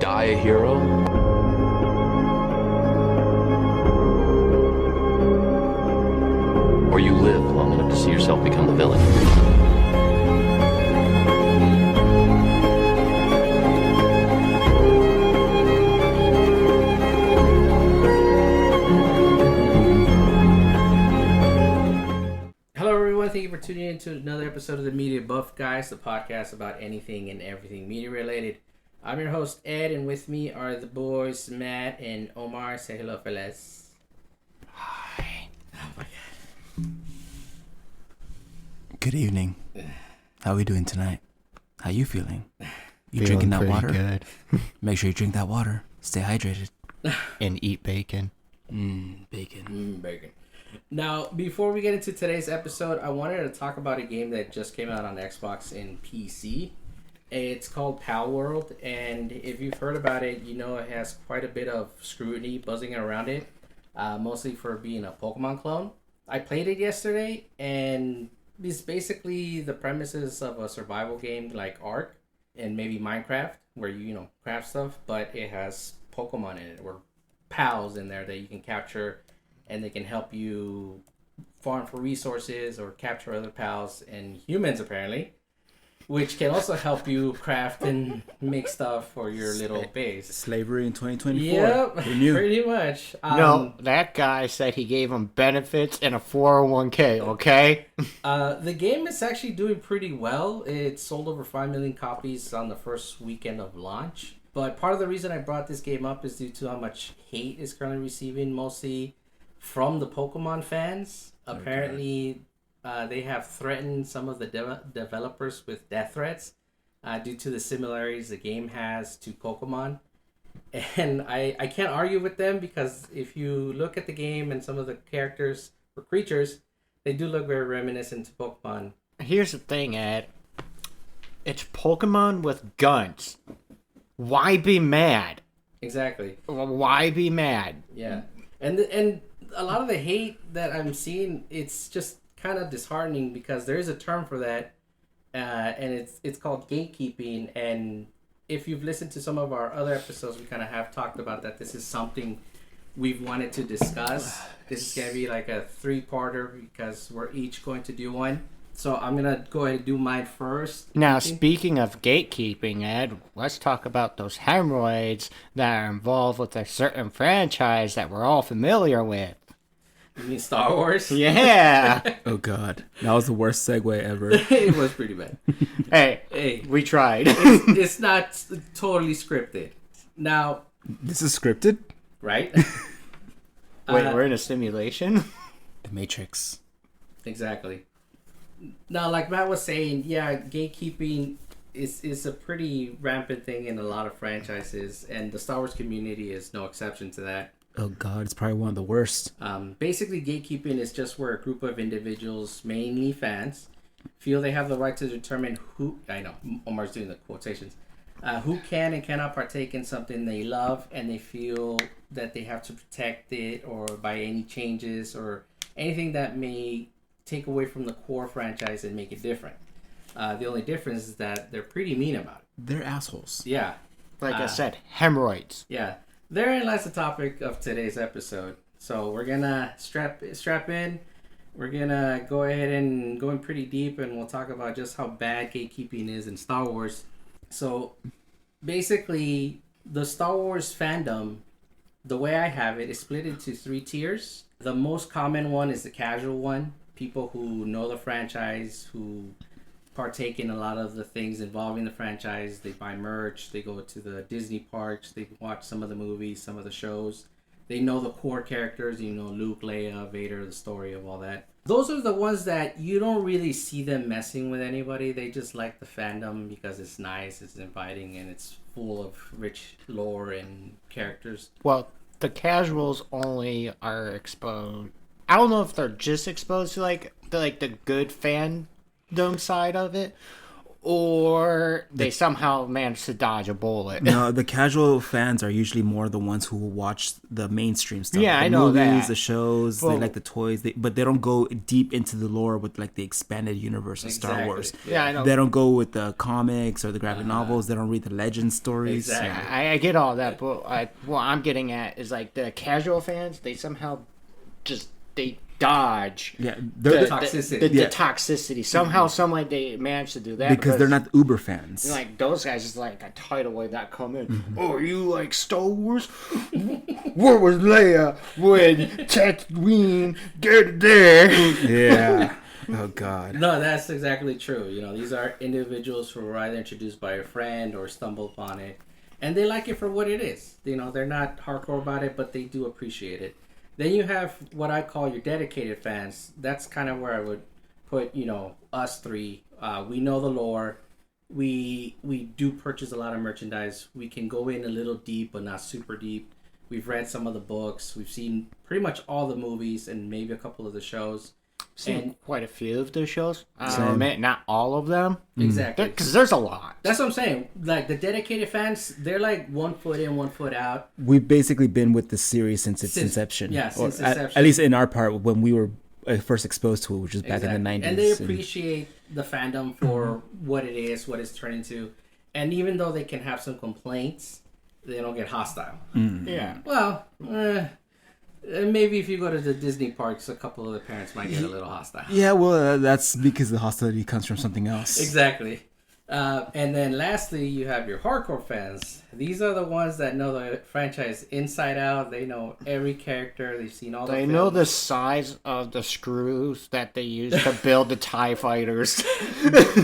die a hero, or you live long enough to see yourself become the villain. Hello everyone, thank you for tuning in to another episode of the Media Buff Guys, the podcast about anything and everything media related. I'm your host Ed, and with me are the boys Matt and Omar. Say hello, fellas. Hi. Oh my god. Good evening. How are we doing tonight? How you feeling? You Feeling drinking that pretty water? Good. Make sure you drink that water. Stay hydrated. And eat bacon. Bacon. Bacon. Now, before we get into today's episode, I wanted to talk about a game that just came out on Xbox and PC. It's called Pal World, and if you've heard about it, you know it has quite a bit of scrutiny buzzing around it, mostly for being a Pokemon clone. I played it yesterday, and it's basically the premises of a survival game like Ark and maybe Minecraft, where you craft stuff, but it has Pokemon in it, or pals in there that you can capture, and they can help you farm for resources or capture other pals and humans apparently, which can also help you craft and make stuff for your little base. Slavery in 2024. Yep, Who knew? pretty much. No, that guy said he gave him benefits and a 401k, okay? The game is actually doing pretty well. It sold over 5 million copies on the first weekend of launch. But part of the reason I brought this game up is due to how much hate it's currently receiving, mostly from the Pokemon fans. Okay. Apparently, they have threatened some of the developers with death threats due to the similarities the game has to Pokemon. And I can't argue with them, because if you look at the game and some of the characters or creatures, they do look very reminiscent to Pokemon. Here's the thing, Ed. It's Pokemon with guns. Why be mad? Exactly. Why be mad? Yeah. And a lot of the hate that I'm seeing, it's just kind of disheartening, because there is a term for that, and it's called gatekeeping. And if you've listened to some of our other episodes, we kind of have talked about that. This is something we've wanted to discuss. This is going to be like a 3-parter, because we're each going to do one. So I'm going to go ahead and do mine first. Now, speaking of gatekeeping, Ed, let's talk about those hemorrhoids that are involved with a certain franchise that we're all familiar with. You mean Star Wars? Yeah. Oh god, that was the worst segue ever. It was pretty bad. Hey, we tried. It's not totally scripted. Now, This is scripted. right? Wait, we're in a simulation? The Matrix. Exactly. Now, like Matt was saying, yeah, gatekeeping is a pretty rampant thing in a lot of franchises, and the Star Wars community is no exception to that. Oh god, it's probably one of the worst. Basically, gatekeeping is just where a group of individuals, mainly fans, feel they have the right to determine who, I know, Omar's doing the quotations, who can and cannot partake in something they love, and they feel that they have to protect it, or by any changes or anything that may take away from the core franchise and make it different. The only difference is that they're pretty mean about it. They're assholes. Yeah. Like I said, hemorrhoids. Yeah. Therein lies the topic of today's episode. So we're gonna strap in. We're gonna go ahead and go in pretty deep, and we'll talk about just how bad gatekeeping is in Star Wars. So basically, the Star Wars fandom, the way I have it, is split into 3 tiers. The most common one is the casual one. People who know the franchise, who partake in a lot of the things involving the franchise. They buy merch, they go to the Disney parks, they watch some of the movies, some of the shows. They know the core characters, Luke, Leia, Vader, the story of all that. Those are the ones that you don't really see them messing with anybody. They just like the fandom because it's nice, it's inviting, and it's full of rich lore and characters. Well, the casuals only are exposed. I don't know if they're just exposed to the good fandom side of it, or they somehow managed to dodge a bullet. No, the casual fans are usually more the ones who will watch the mainstream stuff. Yeah, the I know movies, that. the shows, they Well- like the toys, but they don't go deep into the lore with like the expanded universe of Star Exactly. Wars. Yeah, I know. They don't go with the comics or the graphic novels. They don't read the legend stories. Exactly. Yeah. I get all that, but what I'm getting at is like the casual fans, they somehow just they dodge Yeah, the they're, toxicity. The Yeah. toxicity. Somehow, some way they manage to do that because they're not Uber fans. like those guys. Is like a tidal wave that come in. Oh, you like Star Wars? Where was Leia when Tatooine get there? Yeah. Oh God. No, that's exactly true. You know, these are individuals who were either introduced by a friend or stumbled upon it, and they like it for what it is. You know, they're not hardcore about it, but they do appreciate it. Then you have what I call your dedicated fans. That's kind of where I would put, you know, us three. We know the lore. We do purchase a lot of merchandise. We can go in a little deep, but not super deep. We've read some of the books. We've seen pretty much all the movies and maybe a couple of the shows. Seen quite a few of the shows. Same. Admit, not all of them. Exactly. Because there's a lot. That's what I'm saying. Like the dedicated fans, they're like 1 foot in, 1 foot out. We've basically been with the series since its inception. yeah, Or since at inception. least in our part, when we were first exposed to it, which was back in the 90s. And they appreciate the fandom for what it is, what it's turned into. And even though they can have some complaints, they don't get hostile. Yeah. Well, maybe if you go to the Disney parks, a couple of the parents might get a little hostile. Yeah, well, that's because the hostility comes from something else. Exactly. And then lastly, you have your hardcore fans. These are the ones that know the franchise inside out. They know every character. They've seen all the They films. know the size of the screws that they use to build the TIE fighters.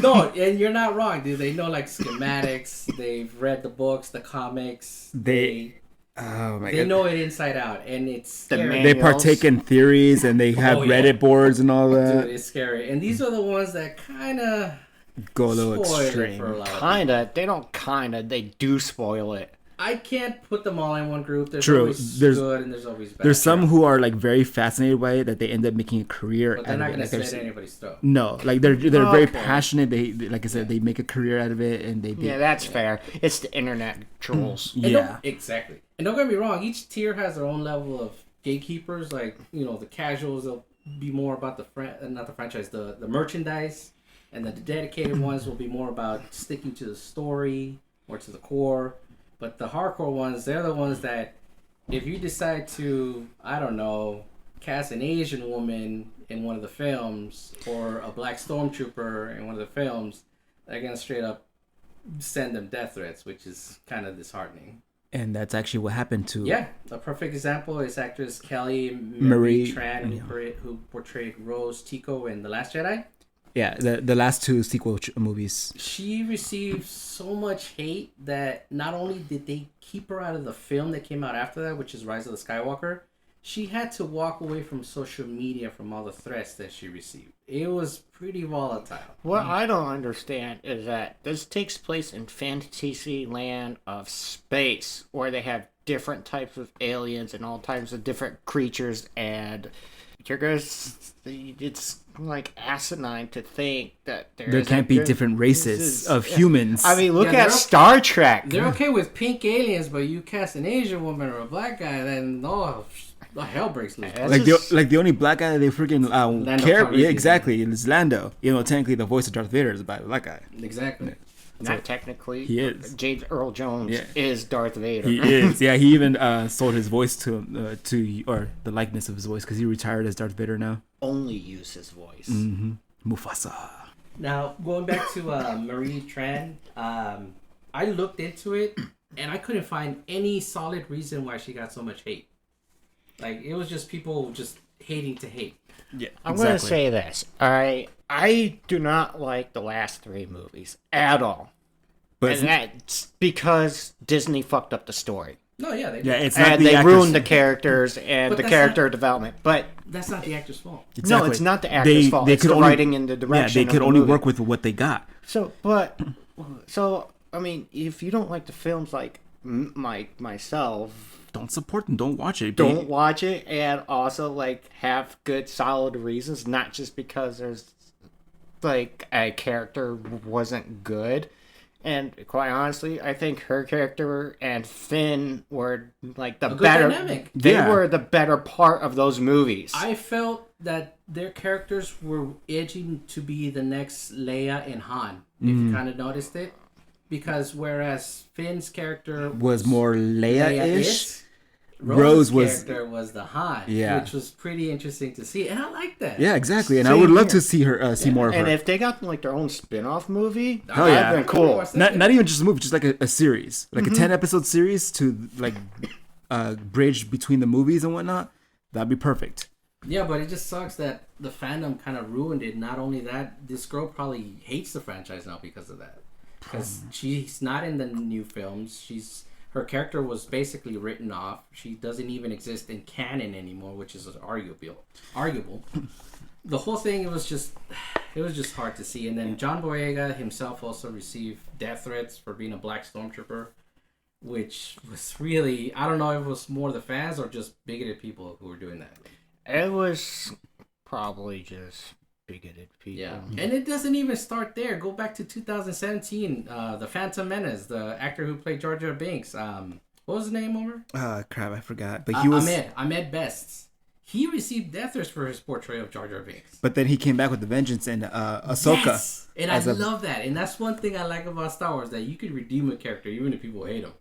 No, and you're not wrong, dude. They know like schematics. They've read the books, the comics. Oh my They God. know it inside out, and it's scary. They partake in theories and they have Oh, yeah. Reddit boards and all that. Dude, it's scary. And these are the ones that kind of Go a little spoil it extreme. for a lot of people. Kinda. They don't kinda. They do spoil it. I can't put them all in one group. There's True. always There's- good and there's always bad. There's some who are like very fascinated by it that they end up making a career but they're out not of going it. to Like, slit there's- anybody's throat. no, like they're very Okay. passionate. They like I said, they make a career out of it, and they Yeah, that's fair. It's the internet trolls. And yeah. exactly. And don't get me wrong, each tier has their own level of gatekeepers. Like, you know, the casuals will be more about not the franchise, the merchandise. And the dedicated ones will be more about sticking to the story or to the core. But the hardcore ones, they're the ones that if you decide to, I don't know, cast an Asian woman in one of the films or a black stormtrooper in one of the films, they're going to straight up send them death threats, which is kind of disheartening. And that's actually what happened to. Yeah, a perfect example is actress Kelly Marie Tran, who portrayed Rose Tico in The Last Jedi. Yeah, the last two sequel movies. She received so much hate that not only did they keep her out of the film that came out after that, which is Rise of the Skywalker, she had to walk away from social media from all the threats that she received. It was pretty volatile. What I don't understand is that this takes place in fantasy land of space, where they have different types of aliens and all types of different creatures, and you're guys, it's like asinine to think that There can't be different races of humans. I mean, look Yeah, at Star Trek. They're okay with pink aliens, but you cast an Asian woman or a black guy, then the hell breaks loose. That's like the only black guy that they freaking care. Calrissian. Yeah, exactly. It's Lando. You know, technically the voice of Darth Vader is by a black guy. Exactly. Not technically. He is. James Earl Jones Yeah. is Darth Vader. He is. Yeah, he even sold his voice to or the likeness of his voice because he retired as Darth Vader now. Only use his voice. Mufasa. Now, going back to Marie Tran, I looked into it, and I couldn't find any solid reason why she got so much hate. Like, it was just people just hating to hate. Yeah, I'm going to say this. I do not like the last three movies at all. but And that's because Disney fucked up the story. No, yeah, they yeah, did. it's not And the they actors. ruined the characters and But the that's character development. But That's not the actor's fault. no, Exactly. it's not the actor's fault. It's the writing and the Yeah, direction. they could of the only movie. work with what they got. So, I mean, if you don't like the films like myself, Don't support them. Don't watch it. don't watch it, and also like have good solid reasons, not just because there's like a character wasn't good. And quite honestly, I think her character and Finn were like the better. Dynamic. They Yeah. were the better part of those movies. I felt that their characters were edging to be the next Leia and Han. If you kind of noticed it, because whereas Finn's character Was more Leia-ish. Leia-ish, Rose Rose's was- character was the Han, Yeah. which was pretty interesting to see, and I like that. Yeah, exactly. And I Same would love here. to see her, see more of and her. if they got like their own spin-off movie, Hell that'd yeah. been cool. Not even just a movie, just like a series, like a 10-episode series to like bridge between the movies and whatnot. That'd be perfect. Yeah, but it just sucks that the fandom kind of ruined it. Not only that, this girl probably hates the franchise now because of that. Because she's not in the new films. Her character was basically written off. She doesn't even exist in canon anymore, which is arguable. The whole thing, it was just hard to see. And then John Boyega himself also received death threats for being a black stormtrooper, which was really, I don't know if it was more the fans or just bigoted people who were doing that. It was probably just bigoted people. Yeah, and it doesn't even start there. Go back to 2017. The Phantom Menace, the actor who played Jar Jar Binks. What was his name, Omar? Crap, I forgot. But he was. Ahmed Best. He received death threats for his portrayal of Jar Jar Binks. But then he came back with the vengeance and Ahsoka. Yes! And I love that. And that's one thing I like about Star Wars, that you could redeem a character even if people hate him.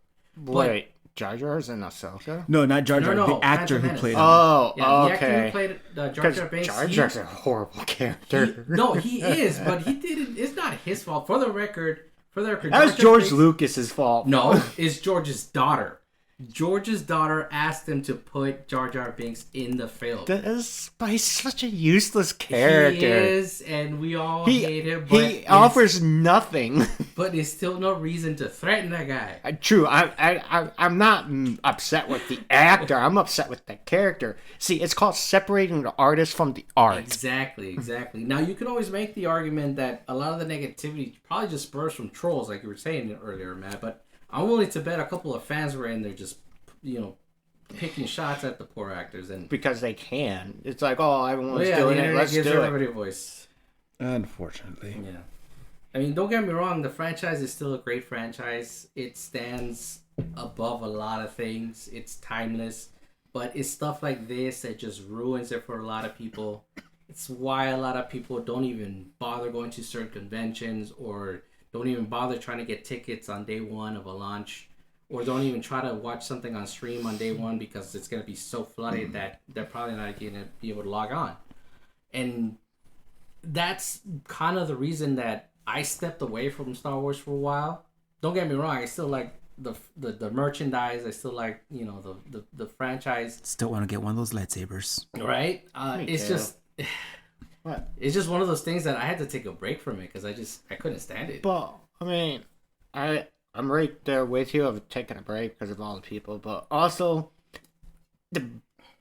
Wait, Jar Jar's in Ahsoka? No, not Jar Jar. No, The actor Phantom who Menace. played him. Oh, Yeah, the okay. actor who played Jar Because Jar Binks. Jar Jar's a horrible character. He is, but he didn't. It's not his fault. For the record, that was Jar Jar George Binks- Lucas's fault. No, it's George's daughter. George's daughter asked him to put Jar Jar Binks in the film. That is, but he's such a useless character. He is, and we all hate him. But He offers nothing. but there's still no reason to threaten that guy. True, I'm not upset with the actor. I'm upset with the character. See, it's called separating the artist from the art. Exactly. Now you can always make the argument that a lot of the negativity probably just spurs from trolls, like you were saying earlier, Matt. But I'm willing to bet a couple of fans were in there just, picking shots at the poor actors, and Because they can. It's like, oh, everyone's the doing it. internet Let's gives do it. everybody a voice. Unfortunately. Yeah. I mean, don't get me wrong, the franchise is still a great franchise. It stands above a lot of things. It's timeless. But it's stuff like this that just ruins it for a lot of people. It's why a lot of people don't even bother going to certain conventions, or don't even bother trying to get tickets on day one of a launch, or don't even try to watch something on stream on day one because it's going to be so flooded that they're probably not going to be able to log on. And that's kind of the reason that I stepped away from Star Wars for a while. Don't get me wrong, I still like the merchandise. I still like, the franchise. Still want to get one of those lightsabers. Right? It's too. just... What? It's just one of those things that I had to take a break from it because I couldn't stand it. But, I mean, I'm right there with you of taking a break because of all the people. But also, the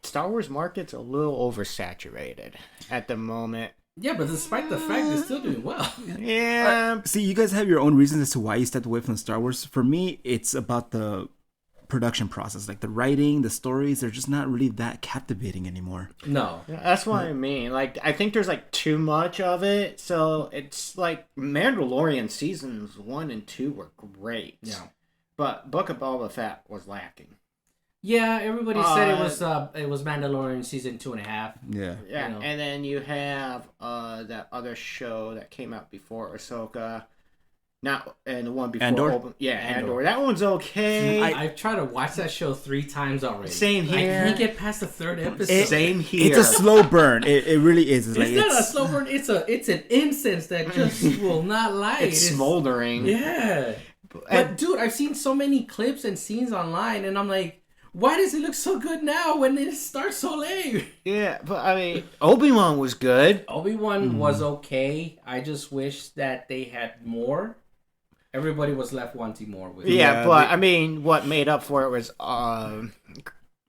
Star Wars market's a little oversaturated at the moment. Yeah, but despite the fact it's still doing well. Yeah. See, you guys have your own reasons as to why you stepped away from Star Wars. For me, it's about the production process. Like the writing, the stories, they're just not really that captivating anymore. No. That's what I mean. Like, I think there's like too much of it. So it's like Mandalorian seasons 1 and 2 were great. Yeah. But Book of Boba Fett was lacking. Yeah, everybody said it was Mandalorian season 2.5. Yeah. Yeah, You know. and then you have that other show that came out before Ahsoka. And the one before Andor? Andor. That one's okay. I've tried to watch that show 3 times already. Same here. I can't get past the 3rd episode. Same here. It's a slow burn. It really is. It's not a slow burn. It's an incense that just will not light. It's smoldering. Yeah. But dude, I've seen so many clips and scenes online, and I'm like, why does it look so good now when it starts so late? Yeah, but I mean, Obi-Wan was good. Obi-Wan was okay. I just wish that they had more. Everybody was left wanting more with it. Yeah, but I mean, what made up for it was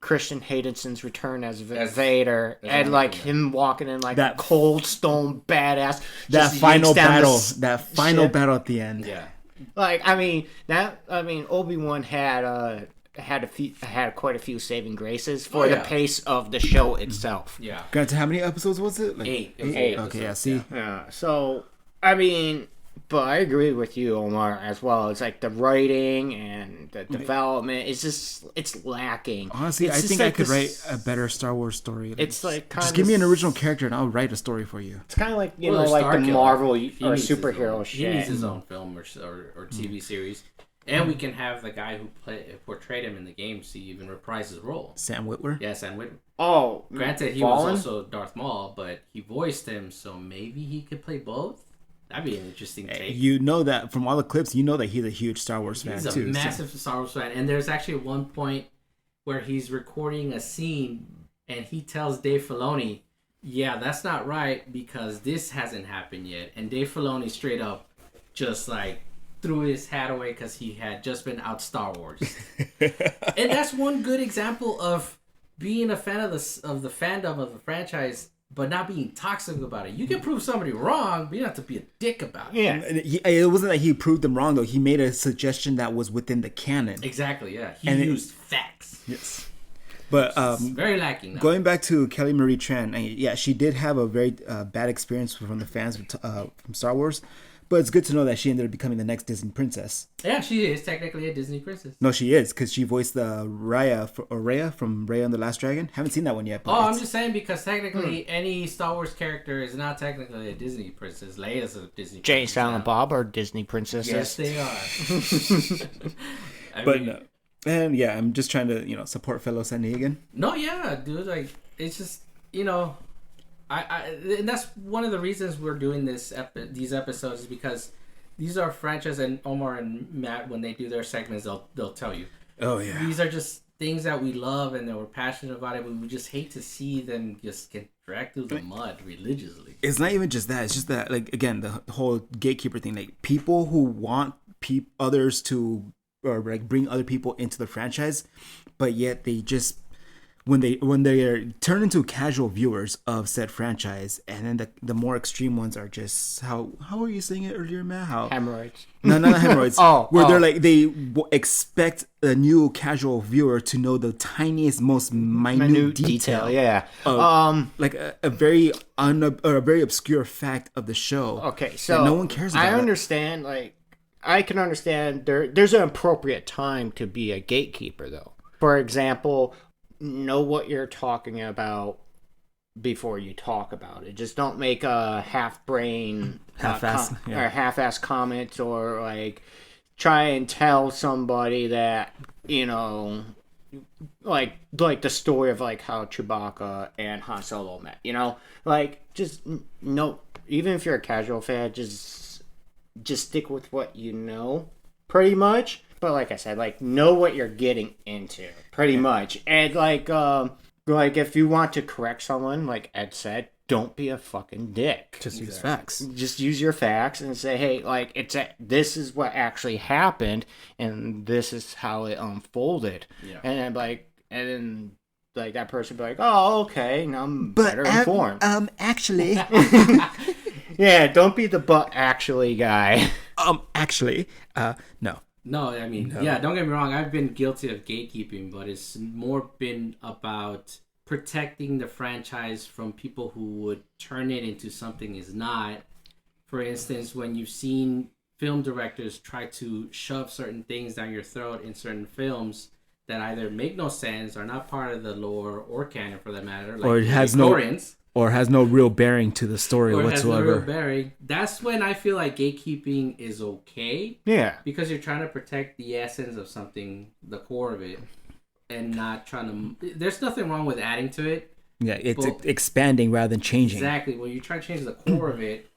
Christian Haydenson's return as Vader, and like him walking in like That a cold stone badass. that just final yanks down battle. this That final ship. battle at the end. Yeah. Like, Obi-Wan had quite a few saving graces for the pace of the show itself. Yeah. Granted, how many episodes was it? Like 8. It was 8. Okay, yeah. episodes, See, Yeah. So I mean, but I agree with you, Omar, as well. It's like the writing and the development. It's lacking. Honestly, It's I just think like I could this- write a better Star Wars story. It's like kind just of give me an original character and I'll write a story for you. It's kind of like Well, there's like the Starkiller. Marvel He or needs his superhero own- shit. He needs his own film or TV series. And we can have the guy who portrayed him in the game to even reprise his role. Sam Witwer. Yeah, Sam Witwer. Oh, Granted, he Fallen? was also Darth Maul, but he voiced him, so maybe he could play both. That'd be an interesting take. You know that from all the clips, you know that he's a huge Star Wars fan He's a too. so- massive Star Wars fan, and there's actually one point where he's recording a scene, and he tells Dave Filoni, "Yeah, that's not right because this hasn't happened yet." And Dave Filoni straight up just like threw his hat away because he had just been out Star Wars, and that's one good example of being a fan of the fandom of the franchise, but not being toxic about it. You can prove somebody wrong, but you don't have to be a dick about it. Yeah. And it wasn't that he proved them wrong though. He made a suggestion that was within the canon. Exactly, yeah. He And used facts. Yes. But It's very lacking now. going back to Kelly Marie Tran, yeah, she did have a very bad experience from the fans from Star Wars. But it's good to know that she ended up becoming the next Disney princess. Yeah, she is technically a Disney princess. No, she is, because she voiced the Raya from Raya and the Last Dragon. Haven't seen that one yet. But Oh, I'm just saying because technically any Star Wars character is not technically a Disney princess. Leia's a Disney Jay, princess. Silent now. Bob are Disney princesses. Yes, they are. I But mean, no. And yeah, I'm just trying to, support fellow San Diegan. no, yeah, dude. Like, it's just, and that's one of the reasons we're doing these episodes is because these are franchise, and Omar and Matt, when they do their segments, they'll tell you. Oh, yeah. These are just things that we love and that we're passionate about it, but we just hate to see them just get dragged through the mud religiously. It's not even just that. It's just that, like, again, the whole gatekeeper thing. Like, people who want others to, or like bring other people into the franchise, but yet they just when they are turned into casual viewers of said franchise, and then the more extreme ones are just how were you saying it earlier, Matt? How Hemorrhoids. no, not hemorrhoids. Oh. They're like they expect a new casual viewer to know the tiniest, most minute detail. Yeah. Like a very a very obscure fact of the show. Okay, so that no one cares about. I understand. Like, I can understand there's an appropriate time to be a gatekeeper, though. For example, know what you're talking about before you talk about it. Just don't make a half-brain, or half-ass comments, or like try and tell somebody that like the story of like how Chewbacca and Han Solo met. Like just no. Even if you're a casual fan, just stick with what you know, pretty much. But like I said, like know what you're getting into, pretty much. And like if you want to correct someone, like Ed said, don't be a fucking dick. Just use facts. Just use your facts and say, hey, like this is what actually happened, and this is how it unfolded. Yeah. And then that person be like, oh, okay, now I'm better informed. Actually, Yeah, don't be the but actually guy. No. No, I mean, yeah, don't get me wrong. I've been guilty of gatekeeping, but it's more been about protecting the franchise from people who would turn it into something it's not. For instance, when you've seen film directors try to shove certain things down your throat in certain films that either make no sense, are not part of the lore or canon for that matter, like Or it has no real bearing to the story or whatsoever. has no real bearing. That's when I feel like gatekeeping is okay. Yeah. Because you're trying to protect the essence of something, the core of it, and not trying to... There's nothing wrong with adding to it. Yeah, it's expanding rather than changing. Exactly. When you try to change the core of it,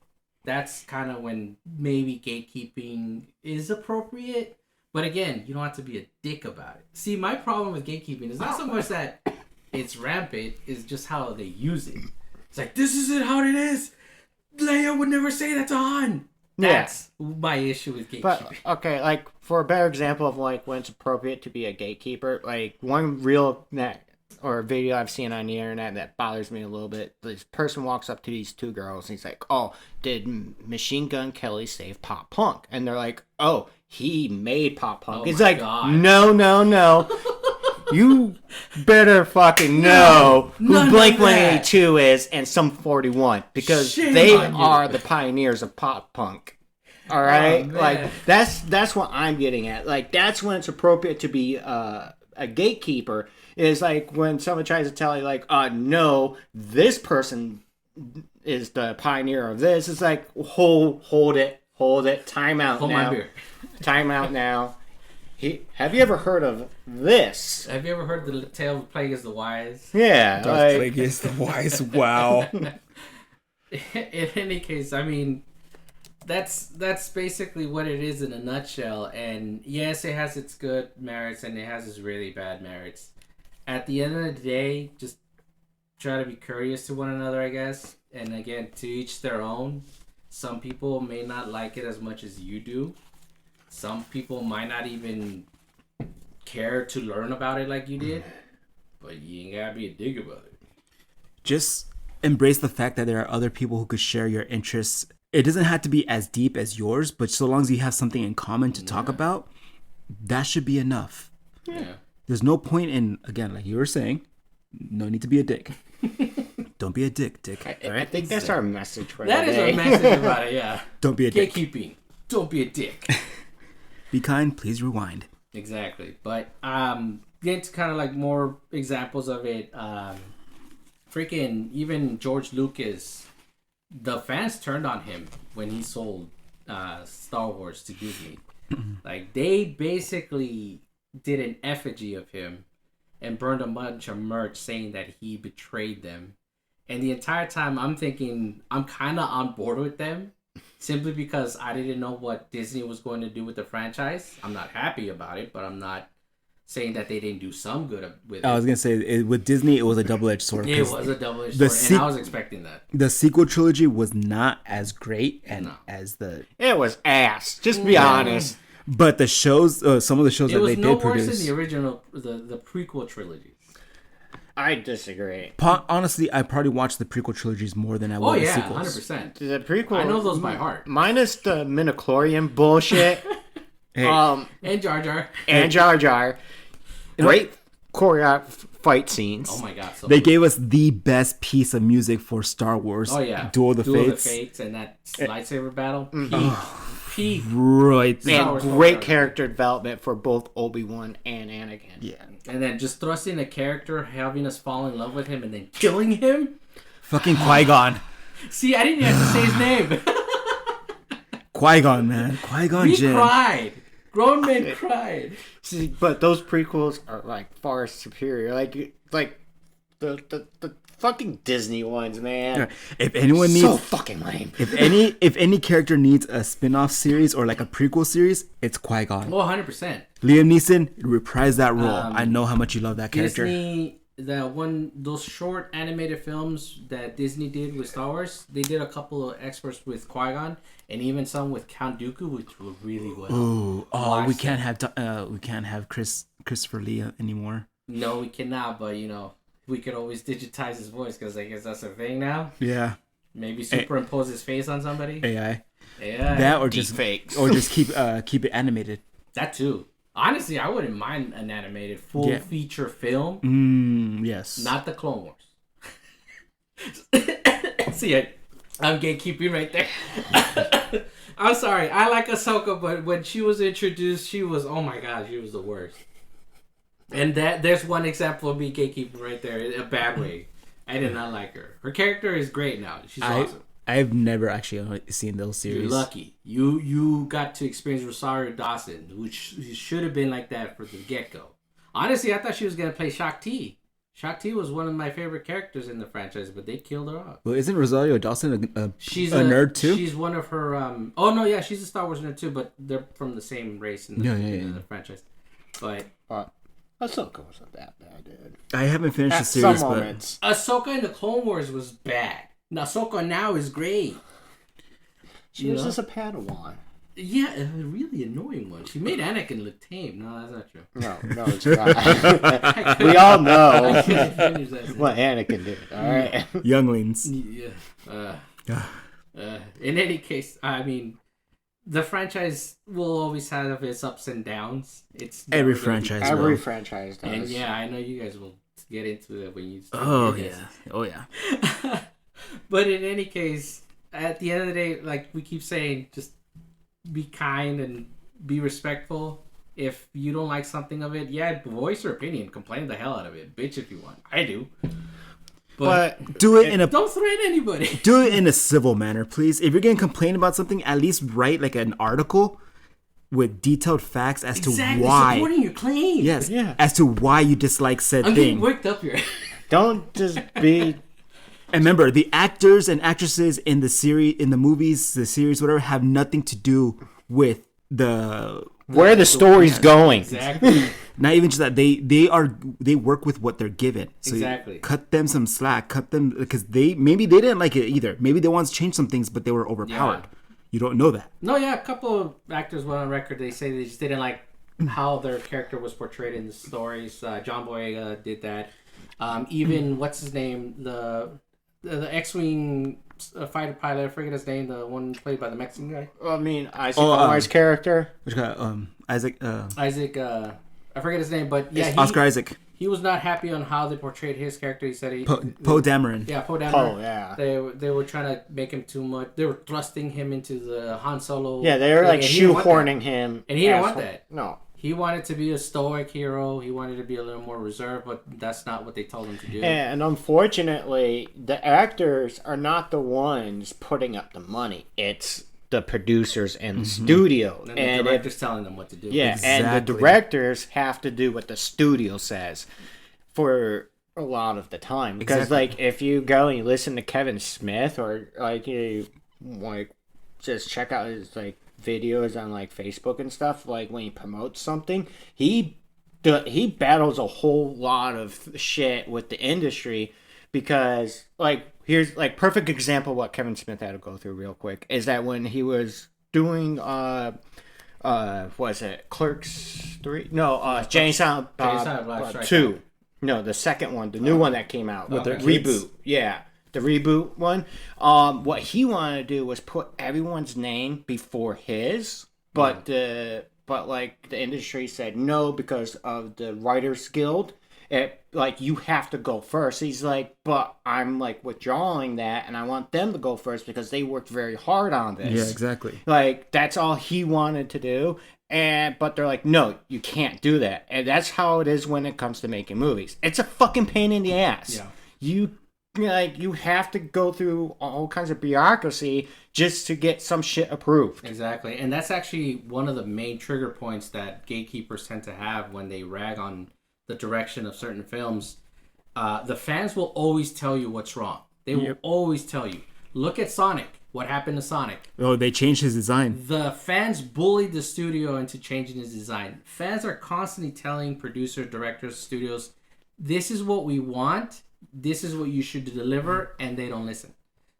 that's kind of when maybe gatekeeping is appropriate. But again, you don't have to be a dick about it. See, my problem with gatekeeping is not so much that it's rampant, it's just how they use it. It's like, this is it, how it is. Leia would never say that to Han. That's my issue with gatekeeping. But okay, like for a better example of like when it's appropriate to be a gatekeeper, like one real or video I've seen on the internet that bothers me a little bit. This person walks up to these two girls and he's like, "Oh, did Machine Gun Kelly save Pop Punk?" And they're like, "Oh, he made Pop Punk." Oh it's my like, God. no. You better fucking know who None of Blink that. 182 is and Sum 41 because Shame they on you. are the pioneers of pop punk. All right, man. like that's what I'm getting at. Like that's when it's appropriate to be a gatekeeper. Is like when someone tries to tell you, like, no, this person is the pioneer of this. It's like hold it, time out Hold now, my beer. time out now. Have you ever heard of this? Have you ever heard the tale of Plague is the Wise? Yeah, like, Plague is the wise. Wow. In any case, I mean, that's basically what it is in a nutshell. And yes, it has its good merits and it has its really bad merits. At the end of the day, just try to be courteous to one another, I guess. And again, to each their own. Some people may not like it as much as you do. Some people might not even care to learn about it like you did. But you ain't gotta be a dick about it. Just embrace the fact that there are other people who could share your interests. It doesn't have to be as deep as yours, but so long as you have something in common to talk about, that should be enough. Yeah. There's no point in, again, like you were saying, no need to be a dick. Don't be a dick. I think that's our message for That is today. our message about it, yeah. Don't be a dick. Gatekeeping. Don't be a dick. Be kind, please rewind. Exactly. But getting to kind of like more examples of it, freaking even George Lucas, the fans turned on him when he sold Star Wars to Disney. Like they basically did an effigy of him and burned a bunch of merch saying that he betrayed them. And the entire time I'm thinking I'm kind of on board with them. Simply because I didn't know what Disney was going to do with the franchise. I'm not happy about it, but I'm not saying that they didn't do some good with it. I was going to say, with Disney, it was a double-edged sword. It was a double-edged the sword, and I was expecting that. The sequel trilogy was not as great and as the... It was ass. Just be honest. But the shows, some of the shows It that was they no did worse produce... than the original, the prequel trilogies. I disagree. Honestly, I probably watched the prequel trilogies more than I Oh would the yeah, sequels. 100%. The prequel. I know those by heart. Minus the midichlorian bullshit. Hey. And Jar Jar. And Jar Jar. Great choreographed fight scenes. Oh my god. So They good. gave us the best piece of music for Star Wars. Oh yeah. Duel of the Fates. And that lightsaber battle. Peak. Right. Star And Wars great choreography. character development for both Obi-Wan and Anakin. Yeah. And then just thrusting a character, having us fall in love with him, and then killing him. Fucking Qui-Gon. See, I didn't even have to say his name. Qui-Gon, man. Qui-Gon We Jinn. cried. Grown men cried. See, but those prequels are like far superior. Like the fucking Disney ones, man. If anyone needs... So fucking lame. If any character needs a spin-off series or like a prequel series, it's Qui-Gon. Oh, 100%. Liam Neeson, reprise that role. I know how much you love that character. Disney, those short animated films that Disney did with Star Wars, they did a couple of experts with Qui-Gon, and even some with Count Dooku, which were really well. Ooh, Watch we them. can't have Christopher Lee anymore. No, we cannot, but we could always digitize his voice, because I guess that's a thing now. Yeah, Maybe superimpose his face on somebody. AI. Yeah, That or just Deepfakes. or just keep it animated. that too. Honestly, I wouldn't mind an animated full feature film. Yes. Not the Clone Wars. See, I'm gatekeeping right there. I'm sorry. I like Ahsoka, but when she was introduced, she was, oh my god, she was the worst. And there's one example of me gatekeeping right there in a bad way. I did not like her. Her character is great now. She's awesome. I've never actually seen those series. You're lucky. You got to experience Rosario Dawson, which should have been like that for the get-go. Honestly, I thought she was going to play Shakti. Shakti was one of my favorite characters in the franchise, but they killed her off. Well, isn't Rosario Dawson a She's nerd too? She's one of her... oh, no, yeah, she's a Star Wars nerd too, but they're from the same race in the franchise. But... Ahsoka wasn't that bad, dude. I haven't finished At the series, some but moments. Ahsoka in the Clone Wars was bad. Now, Ahsoka now is great. She was just a Padawan. Yeah, a really annoying one. She made Anakin look tame. No, that's not true. No, it's not. We all know Finish that what Anakin did. All right. younglings. Yeah. In any case, I mean, the franchise will always have its ups and downs. It's Every never gonna be- franchise. Every will. franchise does. And yeah, I know you guys will get into it when you. Oh hear yeah. Oh yeah. this. But in any case, at the end of the day, like we keep saying, just be kind and be respectful. If you don't like something of it, yeah, voice your opinion. Complain the hell out of it, bitch, if you want. I do. But Do it in a Don't threaten anybody. do it in a civil manner, please. If you're gonna complain about something, at least write like an article with detailed facts as to why. Supporting your claim. Yes, Yeah. as to why you dislike said I'm thing. getting worked up here. don't just be. And remember, the actors and actresses in the series, in the movies, the series, whatever, have nothing to do with the. Where the story's going. Exactly. Not even just that, they work with what they're given. So Exactly. cut them some slack. Cut them because maybe they didn't like it either. Maybe they wanted to change some things, but they were overpowered. Yeah. You don't know that. No, yeah, a couple of actors went on record. They say they just didn't like how their character was portrayed in the stories. John Boyega did that. Even what's his name, the X-wing fighter pilot. I forget his name. The one played by the Mexican guy, I mean, Isaac Omar's character. Which guy? Isaac. Isaac. I forget his name, but yeah, Oscar Isaac. He was not happy on how they portrayed his character. He said Poe Dameron. Yeah, Poe Dameron. Oh, yeah. They were trying to make him too much. They were thrusting him into the Han Solo. Yeah, they were thing, like and he didn't want that. shoehorning him. And he didn't as- want that. No. He wanted to be a stoic hero. He wanted to be a little more reserved, but that's not what they told him to do. And unfortunately, the actors are not the ones putting up the money. It's the producers and the studio. And the And director's telling them what to do. yeah, and the Exactly. directors have to do what the studio says for a lot of the time. Because Exactly. like if you go and you listen to Kevin Smith or like you like just check out his like videos on like Facebook and stuff, like when he promotes something, he battles a whole lot of shit with the industry because like here's like perfect example of what Kevin Smith had to go through real quick is that when he was doing was it Clerks 3? No, Jane Silent Silent Bob Strike 2. No, the second one, the new one that came out. With their reboot. kids? Yeah. The reboot one. What he wanted to do was put everyone's name before his, but like the industry said no because of the Writers Guild. Like you have to go first. He's like, but I'm like withdrawing that, and I want them to go first because they worked very hard on this. Yeah, exactly. Like that's all he wanted to do. But they're like, no, you can't do that. And that's how it is when it comes to making movies. It's a fucking pain in the ass. Yeah. You have to go through all kinds of bureaucracy just to get some shit approved. Exactly. And that's actually one of the main trigger points that gatekeepers tend to have when they rag on the direction of certain films. The fans will always tell you what's wrong. They will always tell you. Look at Sonic. What happened to Sonic? Oh, they changed his design. The fans bullied the studio into changing his design. Fans are constantly telling producers, directors, studios, this is what we want. This is what you should deliver, and they don't listen.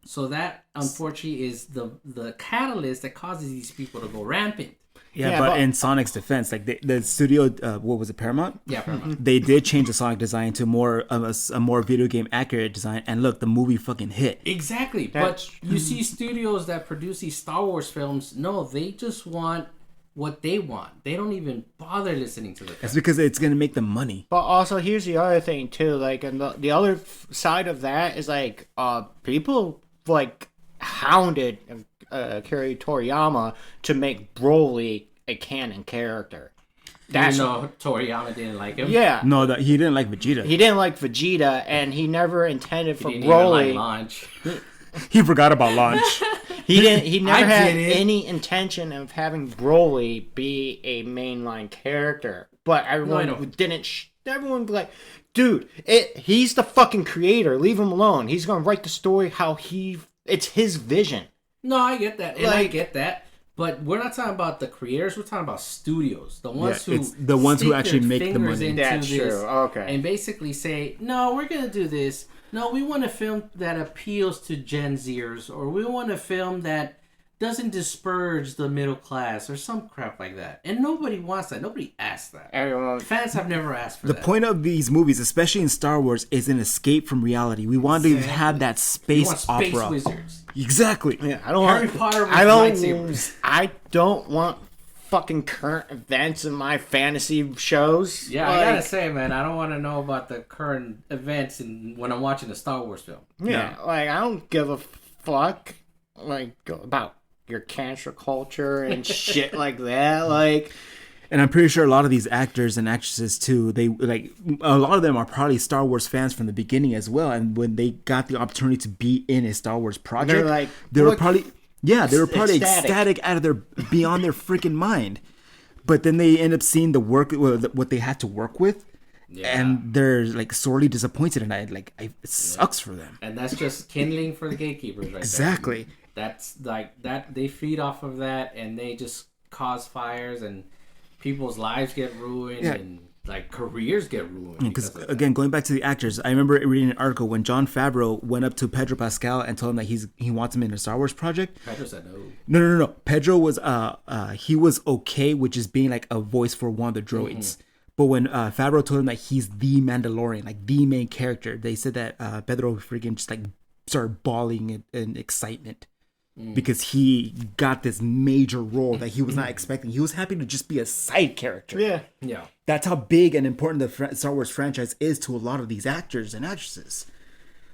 So that, unfortunately, is the catalyst that causes these people to go rampant. Yeah, but in Sonic's defense, like the studio, what was it, Paramount? Yeah, Paramount. They did change the Sonic design to more of a more video game accurate design, and look, the movie fucking hit. Exactly. But you see studios that produce these Star Wars films, no, they just want what they want. They don't even bother listening to the That's because it's gonna make them money. But also, here's the other thing too. Like, and the other side of that is like, people like hounded Akira Toriyama to make Broly a canon character. That's no Toriyama didn't like him. Yeah. No, that he didn't like Vegeta. He didn't like Vegeta, and he never intended for He didn't even Broly. like Launch. He forgot about launch. He didn't. He never I had get it. any intention of having Broly be a mainline character. But everyone know. who didn't. Everyone was like, dude, he's the fucking creator. Leave him alone. He's gonna write the story how it's his vision. No, I get that. And I Like- get that. But we're not talking about the creators. We're talking about studios. The ones Yeah, who it's the ones who stick actually their make the fingers money. into That's this true. Okay. And basically say, no, we're going to do this. No, we want a film that appeals to Gen Zers. Or we want a film that doesn't disparage the middle class or some crap like that. And nobody wants that. Nobody asks that. Everyone, Fans have never asked for The that. point of these movies, especially in Star Wars, is an escape from reality. We want to have that You space want space opera. wizards. Exactly. yeah, I don't Harry want. Potter with I don't. lightsabers. I don't want fucking current events in my fantasy shows. Yeah, I gotta say, man, I don't want to know about the current events when I'm watching a Star Wars film. Yeah, like I don't give a fuck like about your cancer culture and shit like that. Like, And I'm pretty sure a lot of these actors and actresses too, they like a lot of them are probably Star Wars fans from the beginning as well. And when they got the opportunity to be in a Star Wars project, they're like, they were look, probably ecstatic. ecstatic out of their beyond their freaking mind. But then they end up seeing the work what they had to work with, and they're like sorely disappointed. And it sucks for them. And that's just kindling for the gatekeepers, right Exactly. there. That's like that. They feed off of that, and they just cause fires, and people's lives get ruined, and like careers get ruined. Because again, going back to the actors, I remember reading an article when Jon Favreau went up to Pedro Pascal and told him that he wants him in a Star Wars project. Pedro said no. No. Pedro was he was okay with just being like a voice for one of the droids. But when Favreau told him that he's the Mandalorian, like the main character, they said that Pedro freaking just like started bawling in excitement. Because he got this major role that he was not expecting. He was happy to just be a side character. Yeah. That's how big and important the Star Wars franchise is to a lot of these actors and actresses.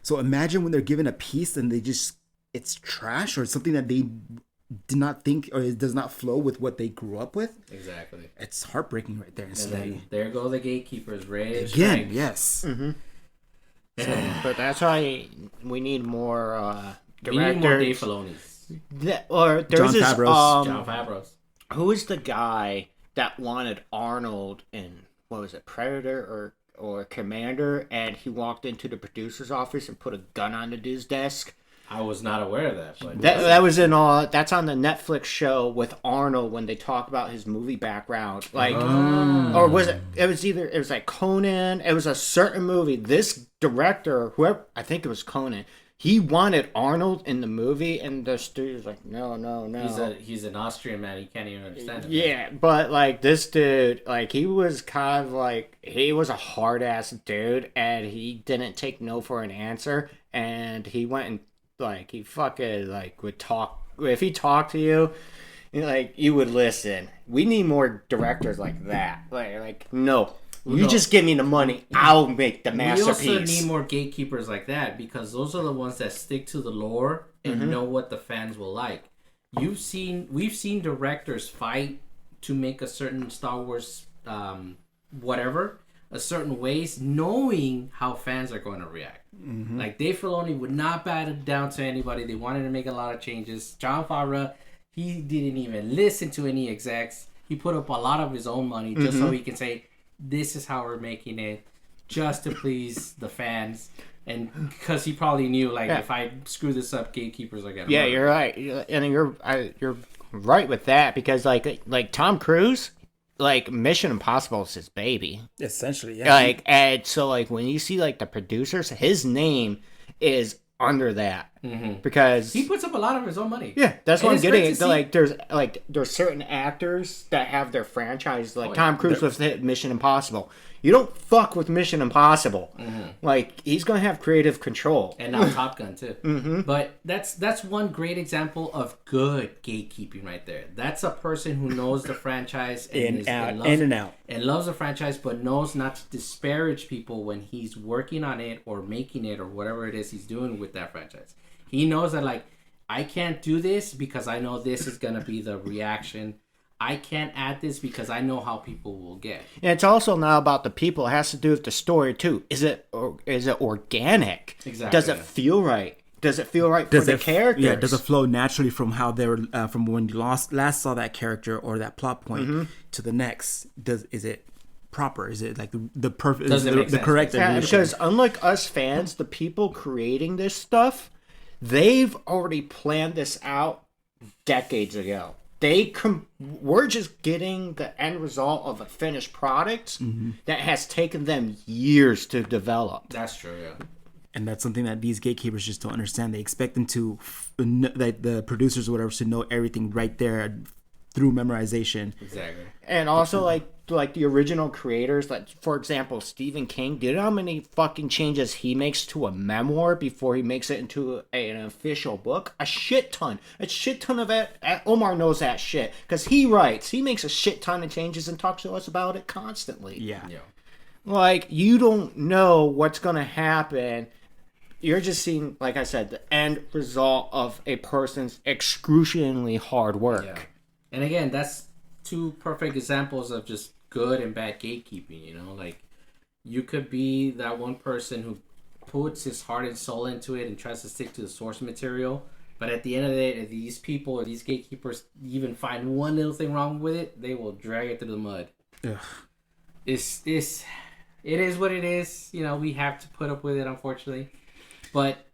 So imagine when they're given a piece and it's trash or something that they did not think or it does not flow with what they grew up with. Exactly. It's heartbreaking right there. And then there go the gatekeepers, ready to Again, strike. yes. but that's why we need more We need more Dave directors. Filoni's. Or there's Jon this Favreau's. Jon Favreau's. who is the guy that wanted Arnold in what was it, Predator or Commander, and he walked into the producer's office and put a gun on the dude's desk. I was not aware of that. But That was in that's on the Netflix show with Arnold when they talk about his movie background, like, or was it? It was like Conan. It was a certain movie. This director, whoever, I think it was Conan. He wanted Arnold in the movie, and the studio was like, no. He's an Austrian man. He can't even understand it. Yeah, but like this dude, like he was kind of like he was a hard ass dude, and he didn't take no for an answer, and he went and like he fucking like would talk if he talked to you, like you would listen. We need more directors like that. Like no. You just give me the money, I'll make the masterpiece. We also need more gatekeepers like that because those are the ones that stick to the lore and know what the fans will like. We've seen directors fight to make a certain Star Wars whatever a certain ways, knowing how fans are going to react. Like Dave Filoni would not bat it down to anybody. They wanted to make a lot of changes. Jon Favreau, he didn't even listen to any execs. He put up a lot of his own money just so he can say, this is how we're making it, just to please the fans, and because he probably knew, like, if I screw this up, gatekeepers are gonna. Yeah, murder. you're right, and you're right with that because like Tom Cruise, like Mission Impossible is his baby. Essentially, yeah. Like, and so like when you see like the producers, his name is under that because He puts up a lot of his own money. yeah, that's And what I'm it's getting. great to Like there's certain actors that have their franchise, like Tom Cruise with Mission Impossible. You don't fuck with Mission Impossible. Like he's gonna have creative control. And now Top Gun too. But that's one great example of good gatekeeping right there. That's a person who knows the franchise and and loves the franchise, but knows not to disparage people when he's working on it or making it or whatever it is he's doing with that franchise. He knows that, like, I can't do this because I know this is gonna be the reaction. I can't add this because I know how people will get. And it's also not about the people. It has to do with the story too. Is it organic? Exactly. Does it feel right? Does it feel right for the characters? Yeah, does it flow naturally from how they were from when you last saw that character or that plot point to the next? Is it proper? Is it like the perfect, the correct Yeah, evolution? because unlike us fans, the people creating this stuff, they've already planned this out decades ago. We're just getting the end result of a finished product that has taken them years to develop. That's true, yeah. And that's something that these gatekeepers just don't understand. They expect them to, like the producers or whatever, to know everything right there through memorization. Exactly. And also, like the original creators, like for example, Stephen King. Do you know how many fucking changes he makes to a memoir before he makes it into an official book? A shit ton of it. Omar knows that shit because he writes. He makes a shit ton of changes and talks to us about it constantly. Yeah. Like, you don't know what's gonna happen. You're just seeing, like I said, the end result of a person's excruciatingly hard work. Yeah. And again, that's two perfect examples of just good and bad gatekeeping, you know? Like, you could be that one person who puts his heart and soul into it and tries to stick to the source material, but at the end of the day, if these people or these gatekeepers even find one little thing wrong with it, they will drag it through the mud. Ugh. It is what it is. You know, we have to put up with it, unfortunately. But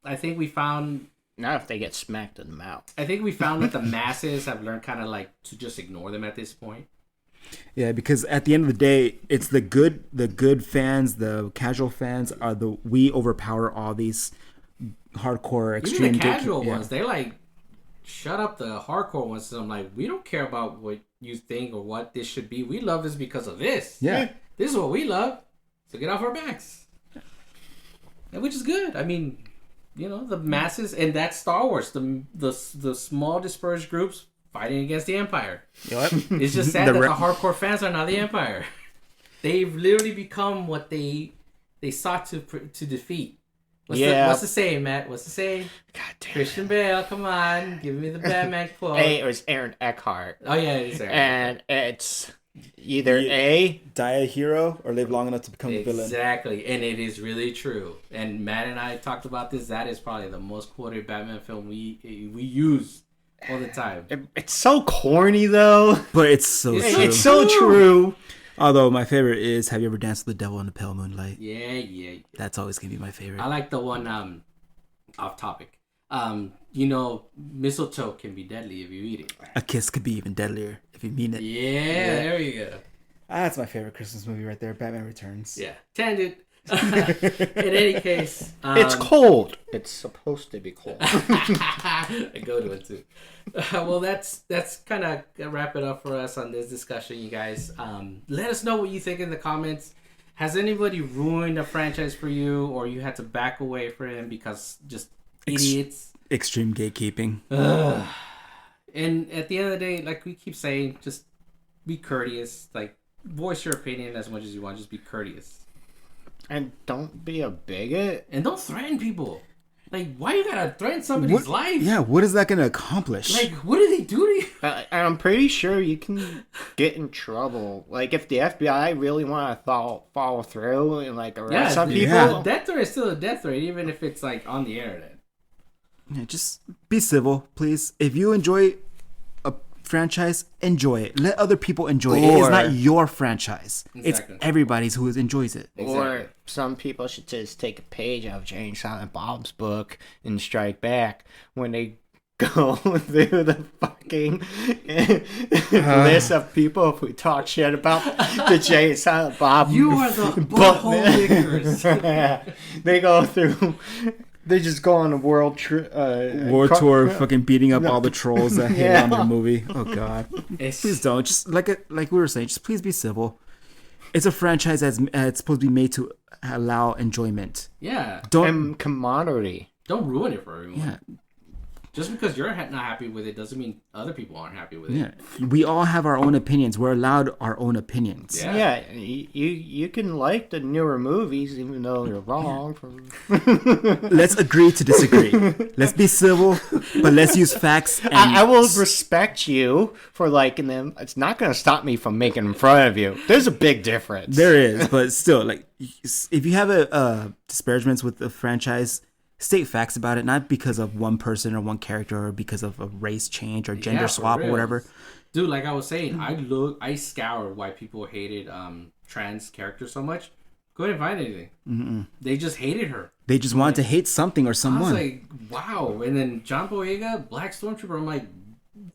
I think we found... Not if they get smacked in the mouth. I think we found that the masses have learned kind of like to just ignore them at this point. Yeah, because at the end of the day, it's the good fans, the casual fans we overpower all these hardcore extreme. Even the casual ones, they like shut up the hardcore ones. So I'm like, we don't care about what you think or what this should be. We love this because of this. Yeah, this is what we love. So get off our backs. And which is good. I mean, you know, the masses, and that's Star Wars. The small dispersed groups fighting against the Empire. Yep. It's just sad that the hardcore fans are now the Empire. They've literally become what they sought to defeat. What's the saying, Matt? What's the saying? God damn. Christian Bale, come on, give me the Batman quote. Hey, it was Aaron Eckhart. Oh yeah, it's Aaron. And it's either A, die a hero or live long enough to become a villain. Exactly, and it is really true. And Matt and I talked about this. That is probably the most quoted Batman film we use all the time. It's so corny though, But it's so true. It's so true. Although my favorite is, have you ever danced with the devil in the pale moonlight? Yeah. That's always gonna be my favorite. I like the one off topic. You know, mistletoe can be deadly if you eat it. A kiss could be even deadlier if you mean it. Yeah, there you go. That's my favorite Christmas movie right there, Batman Returns. Yeah, tangent. In any case, It's cold. It's supposed to be cold. I go to it too. Well, that's kind of wrap it up for us on this discussion, you guys. Let us know what you think in the comments. Has anybody ruined a franchise for you, or you had to back away from him because just idiots? Extreme gatekeeping. And at the end of the day, like we keep saying, just be courteous. Like, voice your opinion as much as you want. Just be courteous. And don't be a bigot. And don't threaten people. Like, why you gotta threaten somebody's life? Yeah, what is that gonna accomplish? Like, what do they do to you? I'm pretty sure you can get in trouble. Like, if the FBI really want to follow through and, like, arrest some people. Yeah. A death threat is still a death threat, even if it's, like, on the internet. Yeah, just be civil, please. If you enjoy a franchise, enjoy it. Let other people enjoy it. It is not your franchise. Exactly. It's everybody's who enjoys it. Or some people should just take a page out of Jane Silent Bob's book and strike back when they go through the fucking list of people who talk shit about the Jane Silent Bob. You are the butthole lickers. They go through. They just go on a world tour, fucking beating up all the trolls that hate on their movie. Oh god, please don't. Just like we were saying, just please be civil. It's a franchise that's supposed to be made to allow enjoyment. Yeah. And camaraderie. Don't ruin it for everyone. Yeah. Just because you're not happy with it doesn't mean other people aren't happy with it. Yeah. We all have our own opinions. We're allowed our own opinions. Yeah. You can like the newer movies even though they're wrong. Let's agree to disagree. Let's be civil, but let's use facts. And I will respect you for liking them. It's not going to stop me from making fun of you. There's a big difference. There is, but still, like, if you have disparagements with the franchise, state facts about it, not because of one person or one character or because of a race change or gender swap or whatever. Dude, like I was saying, I scoured why people hated trans characters so much. Go ahead and find anything. Mm-mm. They just hated her. They just wanted to hate something or someone. I was like, wow. And then John Boyega, Black Stormtrooper, I'm like,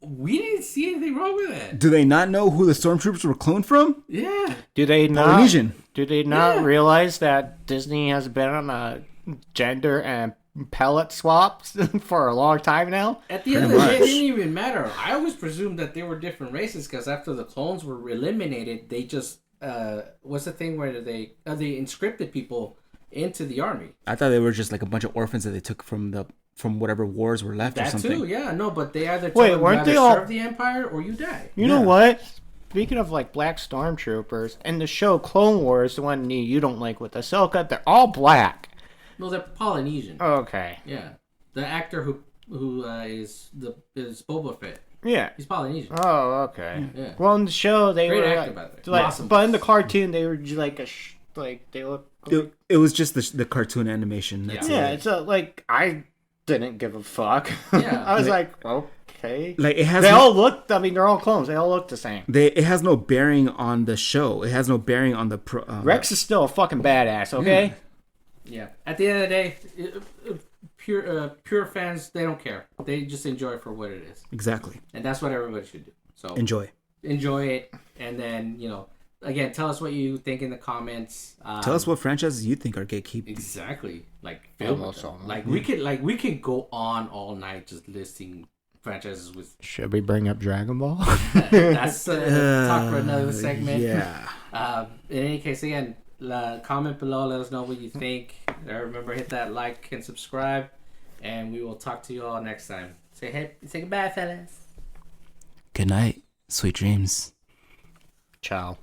we didn't see anything wrong with that. Do they not know who the Stormtroopers were cloned from? Yeah. Do they not? Polynesian. Do they not realize that Disney has been on a gender and pellet swaps for a long time now. At the end of the day, it didn't even matter. I always presumed that they were different races because after the clones were eliminated, they just what's the thing where they inscripted people into the army. I thought they were just like a bunch of orphans that they took from whatever wars were left or That something. too, yeah, no, but they either Wait, told them weren't either they all- serve the Empire or you die. You know what? Speaking of like black stormtroopers, in the show Clone Wars, the one you don't like with Ahsoka, they're all black. No, they're Polynesian. Okay. Yeah, the actor who is Boba Fett. Yeah. He's Polynesian. Oh, okay. Yeah. Well, in the show they Great were actor, by the way. like, Awesome. but in the cartoon they were just like like they look. It was just the cartoon animation. That's Yeah, it. it's like I didn't give a fuck. Yeah. I was like, okay. Like it has They no, all looked. I mean, they're all clones. They all look the same. it has no bearing on the show. It has no bearing on the Rex is still a fucking badass. Okay. Yeah. At the end of the day, pure fans, they don't care. They just enjoy it for what it is, Exactly. and that's what everybody should do. So Enjoy. it, and then again, tell us what you think in the comments. Tell us what franchises you think are gatekeeping. Exactly. Like Almost all. we could go on all night just listing franchises with. Should we bring up Dragon Ball? That's talk for another segment. Yeah. In any case, again, comment below. Let us know what you think. Remember, hit that like and subscribe, and we will talk to you all next time. Say goodbye, fellas. Good night. Sweet dreams. Ciao.